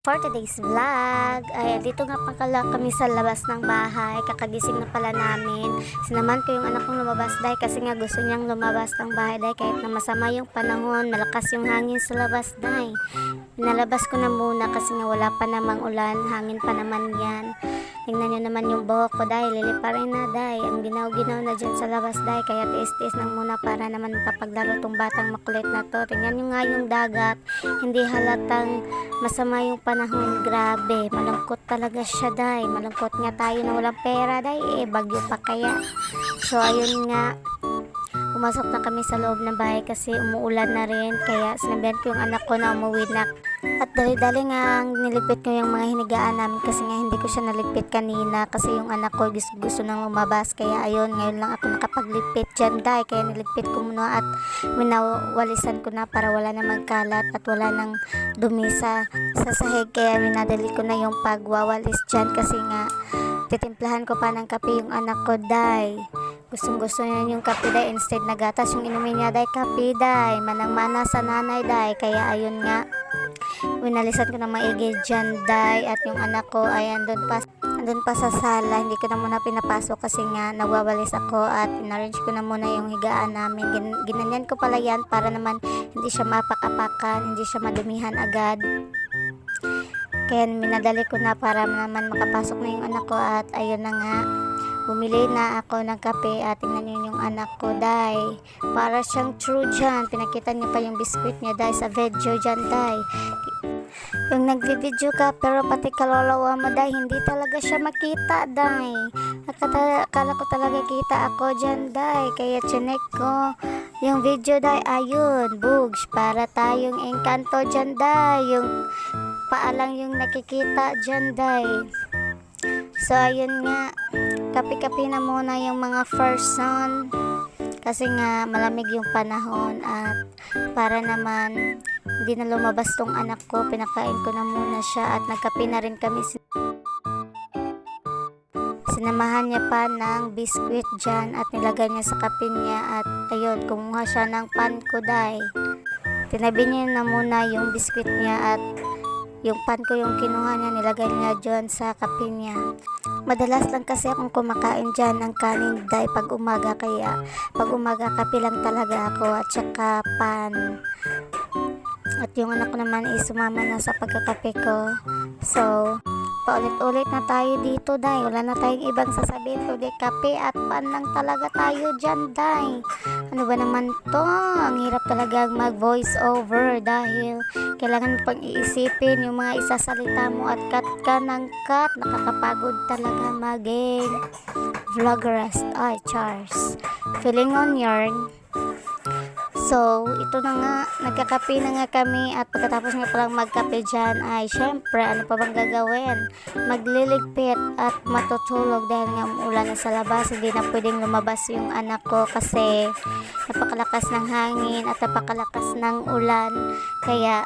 for today's vlog. Ay, dito nga pala kami sa labas ng bahay. Kakagising na pala namin. Sinaman ko yung anak kong lumabas dahil kasi nga gusto niyang lumabas ng bahay dahil kahit na masama yung panahon, malakas yung hangin sa labas dahil. Pinalabas ko na muna kasi nga wala pa namang ulan, hangin pa naman yan. Tingnan nyo naman yung buhok ko dahil lilipa rin na dahil. Ang ginaw-ginaw na dyan sa labas dahil kaya tiis-tiis lang muna para naman makapaglaro tong batang makulit na to. Tingnan nyo nga yung dagat. Hindi halatang masama yung panahon. Grabe, malungkot talaga siya dahil. Malungkot nga tayo na walang pera dahil bagyo pa kaya. So ayun nga, pumasok na kami sa loob ng bahay kasi umuulan na rin. Kaya sinabihan ko yung anak ko na umuwi na. At dali-dali nga niligpit ko yung mga hinigaan namin kasi nga hindi ko siya naligpit kanina kasi yung anak ko gusto nang lumabas. Kaya ayun, ngayon lang ako nakapagligpit dyan dahil kaya niligpit ko muna at minawalisan ko na para wala na magkalat at wala nang dumi sa sahig. Kaya minadali ko na yung pagwawalis dyan kasi nga titimplahan ko pa ng kape yung anak ko dahil gustong-gusto niya yung kape dahil instead na gatas yung inumin niya dahil kape dahil manang-mana sa nanay dahil. Kaya ayun nga, winalisan ko na maigi dyan dahil at yung anak ko ay andun pa sa sala. Hindi ko na muna pinapasok kasi nga nagwawalis ako at inarrange ko na muna yung higaan namin. Ginanyan ko pala yan para naman hindi siya mapak-apakan, hindi siya madumihan agad. Kaya minadali ko na para naman makapasok na yung anak ko at ayun na nga, bumili na ako ng kape at tingnan nyo yung anak ko dahil para siyang true dyan. Pinakita niya pa yung biskuit niya dahil sa video dyan dahil. Yung nagvi-video ka pero pati kalolawa mo dahil hindi talaga siya makita dahil. Akala ko talaga kita ako dyan dahil. Kaya chinek ko yung video dahil ayun, bugs, para tayong engkanto dyan dahil. Yung paalang yung nakikita dyan dahil. So ayun nga, kape-kape na muna yung mga first son kasi nga malamig yung panahon at para naman hindi na lumabas tong anak ko, pinakain ko na muna siya at nagkape na rin kami. Sinamahan niya pa ng biskuit dyan at nilagay niya sa kape niya at ayun, kumuha siya ng pan ko dahil. Tinabi niya na muna yung biskuit niya at yung pan ko yung kinuha niya, nilagay niya dyan sa kape niya. Madalas lang kasi akong kumakain dyan ng kanin dahil pag umaga, kaya pag umaga kape lang talaga ako at saka pan. At yung anak ko naman is sumama na sa pagkakape ko. So, paulit-ulit na tayo dito dahil wala na tayong ibang sasabihin kundi kape at pan lang talaga tayo dyan dahil. Ano ba naman to? Ang hirap talaga mag voice over dahil kailangan mo pang iisipin yung mga isasalita mo at cut ka ng cut. Nakakapagod talaga maging vloggeress. Ay, Charles. Feeling on yarn. So, ito na nga, nagkakape na nga kami at pagkatapos nga palang magkape dyan ay syempre, ano pa bang gagawin? Magliligpit at matutulog dahil nga ulan na sa labas. Hindi na pwedeng lumabas yung anak ko kasi napakalakas ng hangin at napakalakas ng ulan. Kaya,